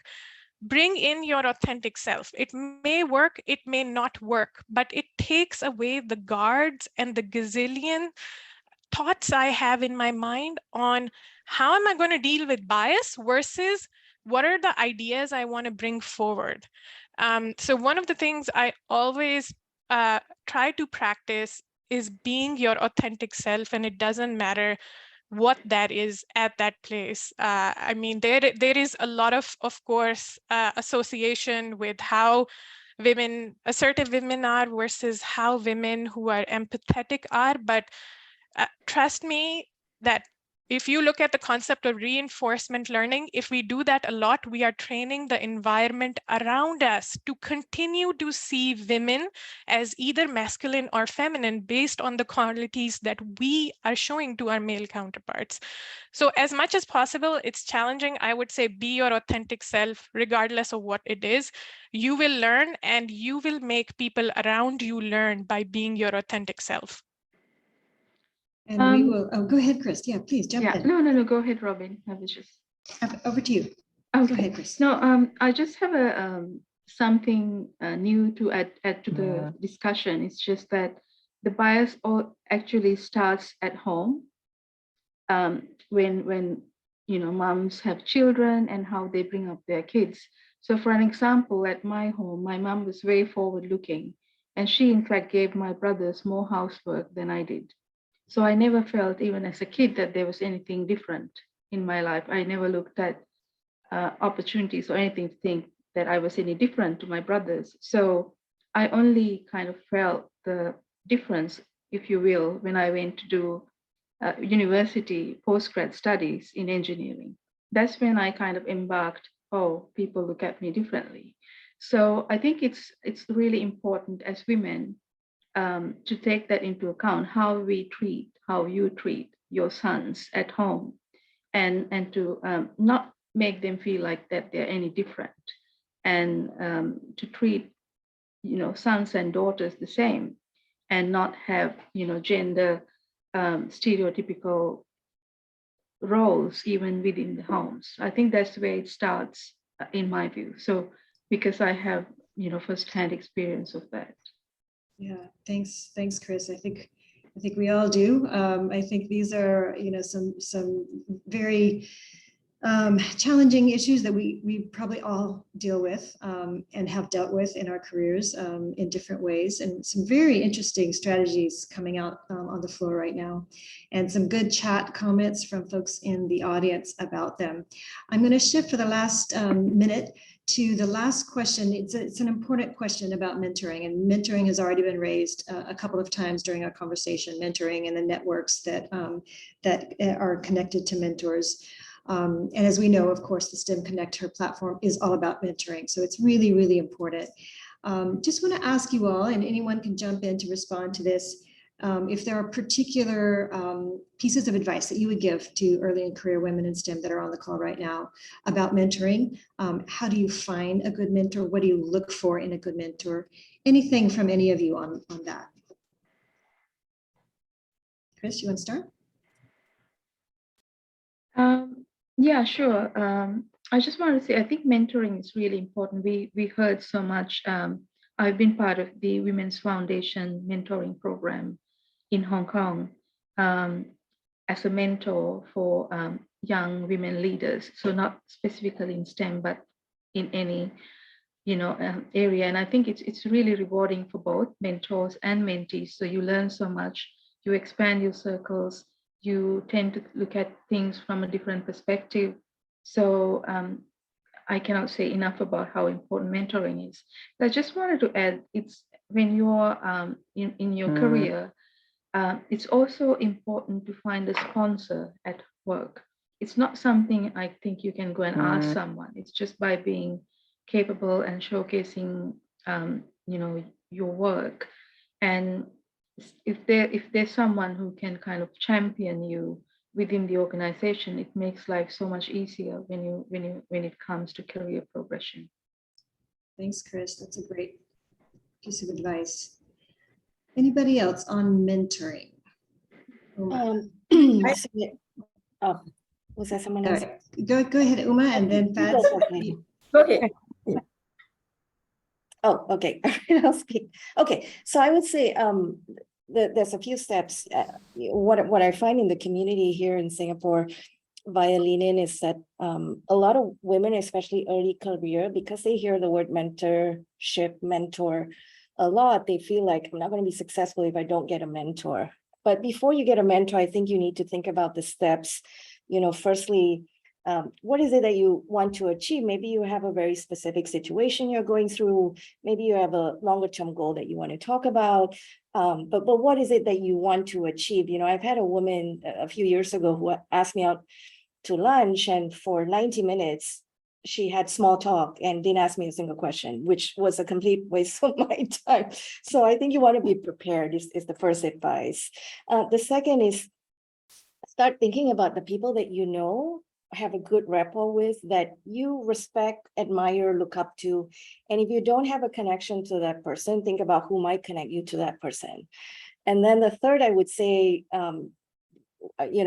bring in your authentic self. It may work, it may not work, but it takes away the guards and the gazillion thoughts I have in my mind on how am I going to deal with bias versus what are the ideas I want to bring forward. So one of the things I always try to practice is being your authentic self, and it doesn't matter what that is at that place. I mean, there is a lot of course, association with how assertive women are versus how women who are empathetic are, but trust me that if you look at the concept of reinforcement learning, if we do that a lot, we are training the environment around us to continue to see women as either masculine or feminine based on the qualities that we are showing to our male counterparts. So as much as possible, it's challenging. I would say be your authentic self, regardless of what it is. You will learn, and you will make people around you learn by being your authentic self. And we will, go ahead, Chris. Yeah, please jump in. No, go ahead, Robin. I was just over to you. Okay. Go ahead, Chris. No, I just have a something new to add to the discussion. It's just that the bias actually starts at home. When moms have children and how they bring up their kids. So for an example, at my home, my mom was very forward-looking, and she in fact gave my brothers more housework than I did. So I never felt, even as a kid, that there was anything different in my life. I never looked at opportunities or anything to think that I was any different to my brothers. So I only kind of felt the difference, if you will, when I went to do university postgrad studies in engineering. That's when I kind of embarked, oh, people look at me differently. So I think it's really important as women to take that into account, how you treat your sons at home, and to not make them feel like that they're any different, and to treat sons and daughters the same, and not have gender stereotypical roles even within the homes. I think that's the way it starts in my view. So because I have first-hand experience of that. Yeah, thanks, Chris. I think we all do. I think these are some very challenging issues that we probably all deal with and have dealt with in our careers in different ways, and some very interesting strategies coming out on the floor right now, and some good chat comments from folks in the audience about them. I'm going to shift for the last minute to the last question. It's an important question about mentoring, and mentoring has already been raised a couple of times during our conversation, mentoring and the networks that are connected to mentors. And as we know, of course, the STEM ConnectHER platform is all about mentoring. So it's really, really important. Just want to ask you all, and anyone can jump in to respond to this, if there are particular pieces of advice that you would give to early in career women in STEM that are on the call right now about mentoring. How do you find a good mentor? What do you look for in a good mentor? Anything from any of you on that? Chris, you want to start? Yeah, sure. I just want to say, I think mentoring is really important. We heard so much. I've been part of the Women's Foundation mentoring program in Hong Kong as a mentor for young women leaders. So not specifically in STEM, but in any area. And I think it's really rewarding for both mentors and mentees. So you learn so much, you expand your circles, you tend to look at things from a different perspective. So I cannot say enough about how important mentoring is. But I just wanted to add, it's when you're in your career, it's also important to find a sponsor at work. It's not something I think you can go and ask someone. It's just by being capable and showcasing your work. And if there's someone who can kind of champion you within the organization, it makes life so much easier when it comes to career progression. Thanks, Chris. That's a great piece of advice. Anybody else on mentoring? Was that someone else? Go ahead, Uma, and then Faz. Okay. Oh, okay. I'll speak. Okay, so I would say there's a few steps. What I find in the community here in Singapore via Lean In is that a lot of women, especially early career, because they hear the word mentorship, mentor a lot, they feel like I'm not going to be successful if I don't get a mentor. But before you get a mentor, I think you need to think about the steps. Firstly, what is it that you want to achieve? Maybe you have a very specific situation you're going through. Maybe you have a longer term goal that you want to talk about. But what is it that you want to achieve? I've had a woman a few years ago who asked me out to lunch, and for 90 minutes, she had small talk and didn't ask me a single question, which was a complete waste of my time. So I think you want to be prepared is the first advice. The second is start thinking about the people that you know, have a good rapport with, that you respect, admire, look up to. And if you don't have a connection to that person, think about who might connect you to that person. And then the third, I would say, I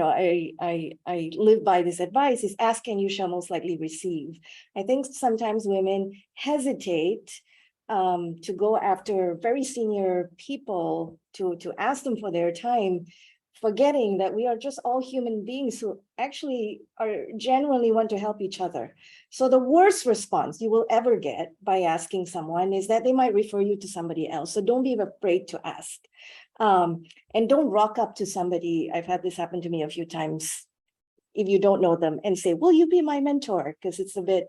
live by this advice, is ask and you shall most likely receive. I think sometimes women hesitate to go after very senior people to ask them for their time, forgetting that we are just all human beings who actually are genuinely want to help each other. So the worst response you will ever get by asking someone is that they might refer you to somebody else. So don't be afraid to ask. And don't rock up to somebody. I've had this happen to me a few times. If you don't know them, and say, will you be my mentor? Because it's a bit,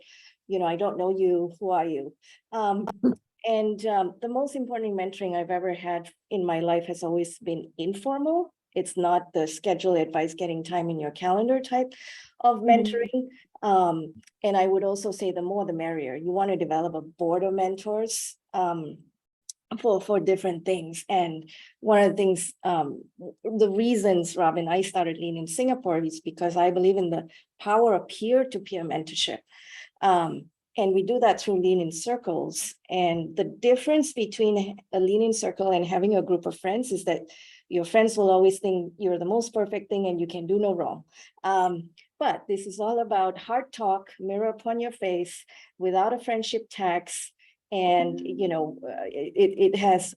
I don't know you, who are you? The most important mentoring I've ever had in my life has always been informal It's not the schedule advice, getting time in your calendar type of mentoring. And I would also say the more the merrier. You want to develop a board of mentors for different things. And one of the things, the reasons, Robin, I started Lean in Singapore is because I believe in the power of peer-to-peer mentorship. And we do that through Lean in circles. And the difference between a Lean in circle and having a group of friends is that your friends will always think you're the most perfect thing and you can do no wrong. But this is all about hard talk, mirror upon your face, without a friendship tax. And, you know, it has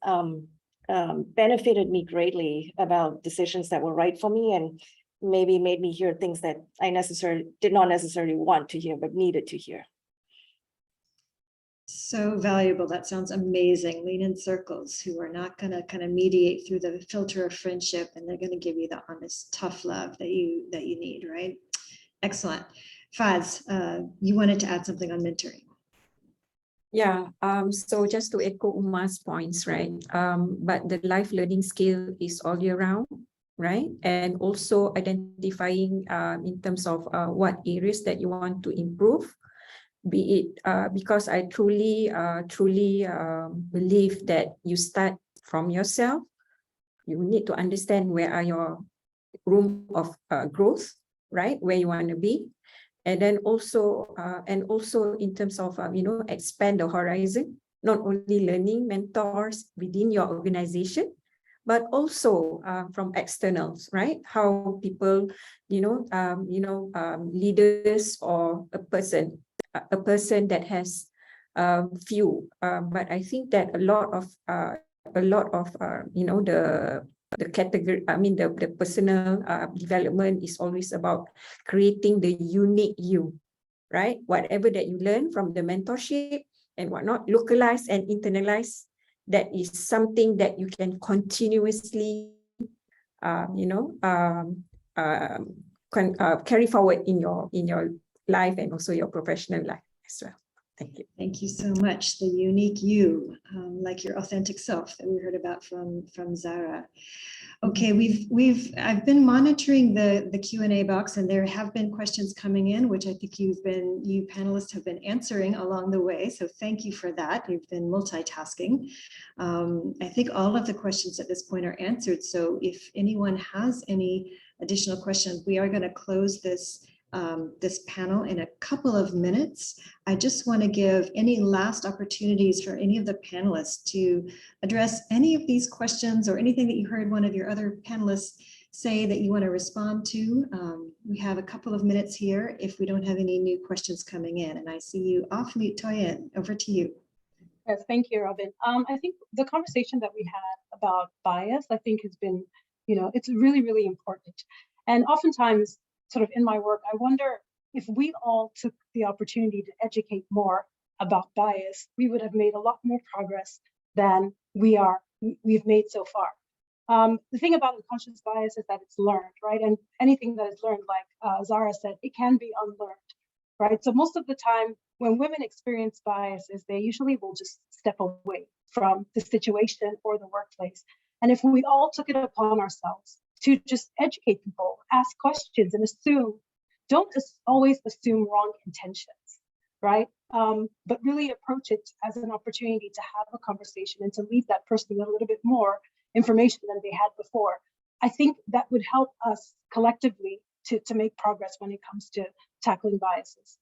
benefited me greatly about decisions that were right for me and maybe made me hear things that I did not necessarily want to hear, but needed to hear. So valuable. That sounds amazing. Lean in circles who are not going to kind of mediate through the filter of friendship, and they're going to give you the honest, tough love that you need, right? Excellent. Faz, you wanted to add something on mentoring. Yeah, so just to echo Uma's points, right? But the life learning skill is all year round, right? And also identifying in terms of what areas that you want to improve, be it because I truly believe that you start from yourself. You need to understand where are your room of growth, right? Where you want to be. And then also in terms of, you know, expand the horizon, not only learning mentors within your organization, but also from externals, right? How people, leaders or a person that has few. But I think that a lot of the category, the personal development is always about creating the unique you, right? Whatever that you learn from the mentorship and whatnot, localize and internalize, that is something that you can continuously, carry forward in your life and also your professional life as well. Thank you. Thank you so much. The unique you, like your authentic self that we heard about from Zara. Okay, I've been monitoring the Q&A box, and there have been questions coming in, which I think you panelists have been answering along the way. So thank you for that. You've been multitasking. I think all of the questions at this point are answered. So if anyone has any additional questions, we are going to close this panel in a couple of minutes. I just want to give any last opportunities for any of the panelists to address any of these questions or anything that you heard one of your other panelists say that you want to respond to. We have a couple of minutes here if we don't have any new questions coming in. And I see you off mute, Toyin. Over to you. Yes, thank you, Robin. I think the conversation that we had about bias, I think has been, it's really, really important. And oftentimes, sort of in my work, I wonder if we all took the opportunity to educate more about bias, we would have made a lot more progress than we've made so far. The thing about unconscious bias is that it's learned, right? And anything that is learned, like Zara said, it can be unlearned, right? So most of the time when women experience biases, they usually will just step away from the situation or the workplace. And if we all took it upon ourselves to just educate people, ask questions, and don't always assume wrong intentions, right? But really approach it as an opportunity to have a conversation and to leave that person with a little bit more information than they had before. I think that would help us collectively to make progress when it comes to tackling biases.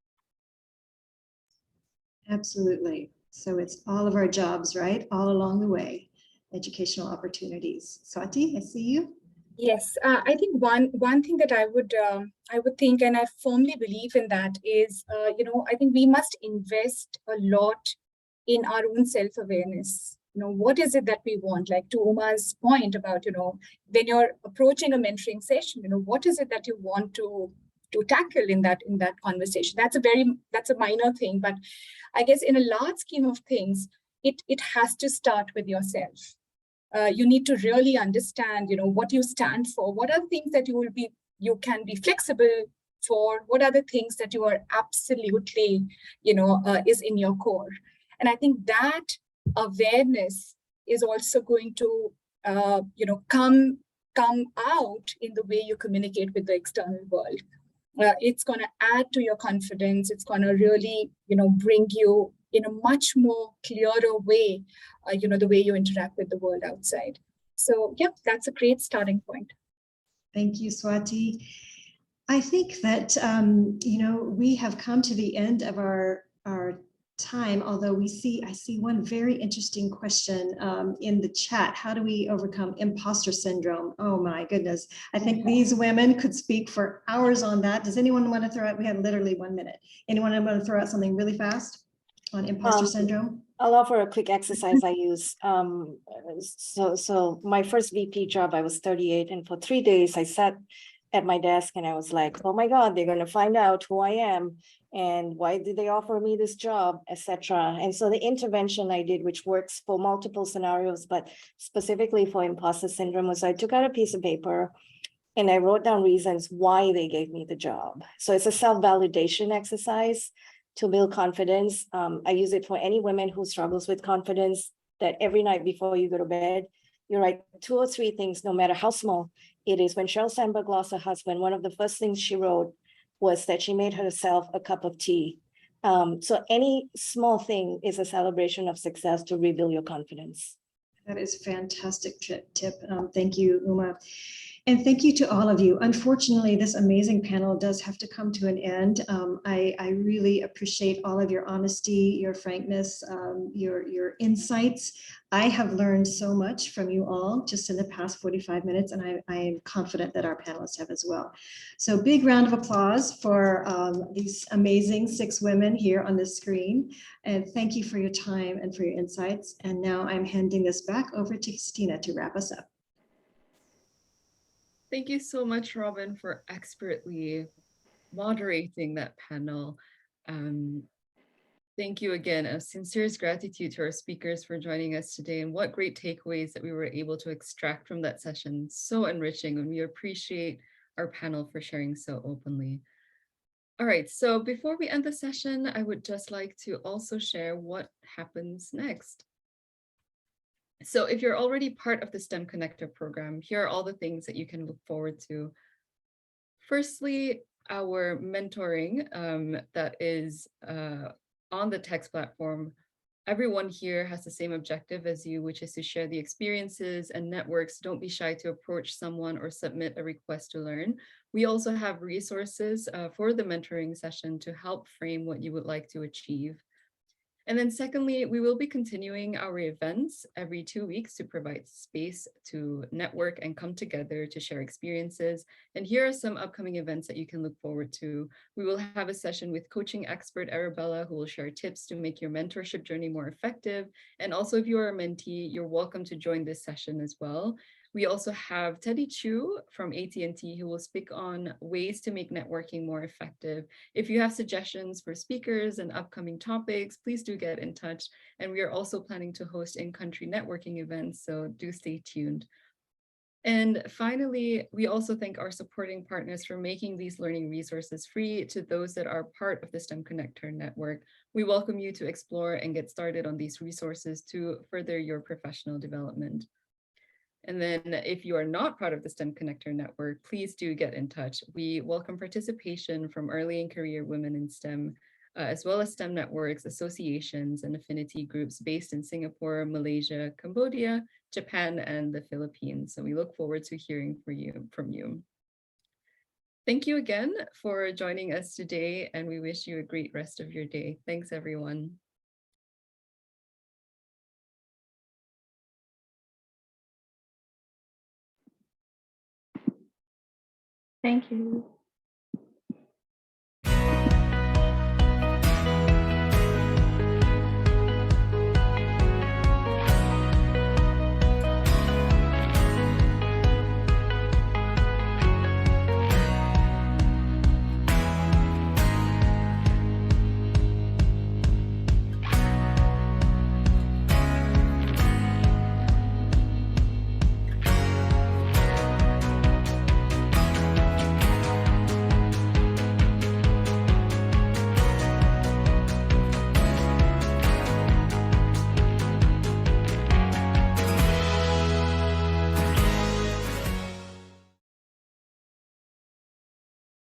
Absolutely. So it's all of our jobs, right? All along the way, educational opportunities. Swati, I see you. Yes, I think one thing that I would think, and I firmly believe in that, is I think we must invest a lot in our own self-awareness. What is it that we want? Like to Uma's point about when you're approaching a mentoring session, what is it that you want to tackle in that conversation? That's a minor thing, but I guess in a large scheme of things, it has to start with yourself. You need to really understand, what you stand for. What are things that you can be flexible for? What are the things that you are absolutely, is in your core? And I think that awareness is also going to, come come out in the way you communicate with the external world. It's going to add to your confidence. It's going to really, bring you in a much more clearer way, the way you interact with the world outside. So yeah, that's a great starting point. Thank you, Swati. I think that, we have come to the end of our time, although I see one very interesting question in the chat. How do we overcome imposter syndrome? Oh my goodness. I think these women could speak for hours on that. Does anyone want to throw out, we have literally 1 minute. Anyone want to throw out something really fast on imposter syndrome? I'll offer a quick exercise I use. So my first VP job, I was 38, and for 3 days I sat at my desk and I was like, oh my God, they're going to find out who I am and why did they offer me this job, etc. And so the intervention I did, which works for multiple scenarios, but specifically for imposter syndrome, was I took out a piece of paper and I wrote down reasons why they gave me the job. So it's a self-validation exercise to build confidence. I use it for any women who struggles with confidence, that every night before you go to bed, you write 2 or 3 things, no matter how small it is. When Sheryl Sandberg lost her husband, one of the first things she wrote was that she made herself a cup of tea. So any small thing is a celebration of success to rebuild your confidence. That is a fantastic tip. Thank you, Uma. And thank you to all of you. Unfortunately, this amazing panel does have to come to an end. I really appreciate all of your honesty, your frankness, your insights. I have learned so much from you all just in the past 45 minutes, and I am confident that our panelists have as well. So big round of applause for these amazing 6 women here on the screen. And thank you for your time and for your insights. And now I'm handing this back over to Christina to wrap us up. Thank you so much, Robin, for expertly moderating that panel. Thank you again. A sincerest gratitude to our speakers for joining us today, and what great takeaways that we were able to extract from that session. So enriching, and we appreciate our panel for sharing so openly. All right, so before we end the session, I would just like to also share what happens next. So if you're already part of the STEM ConnectHER program, here are all the things that you can look forward to. Firstly, our mentoring that is on the text platform. Everyone here has the same objective as you, which is to share the experiences and networks. Don't be shy to approach someone or submit a request to learn. We also have resources for the mentoring session to help frame what you would like to achieve. And then secondly, we will be continuing our events every 2 weeks to provide space to network and come together to share experiences. And here are some upcoming events that you can look forward to. We will have a session with coaching expert Arabella, who will share tips to make your mentorship journey more effective. And also, if you are a mentee, you're welcome to join this session as well. We also have Teddy Chu from AT&T, who will speak on ways to make networking more effective. If you have suggestions for speakers and upcoming topics, please do get in touch. And we are also planning to host in-country networking events, so do stay tuned. And finally, we also thank our supporting partners for making these learning resources free to those that are part of the STEM ConnectHER network. We welcome you to explore and get started on these resources to further your professional development. And then if you are not part of the STEM ConnectHER network, please do get in touch. We welcome participation from early and career women in STEM, as well as STEM networks, associations, and affinity groups based in Singapore, Malaysia, Cambodia, Japan, and the Philippines. So we look forward to hearing from you. Thank you again for joining us today, and we wish you a great rest of your day. Thanks, everyone. Thank you.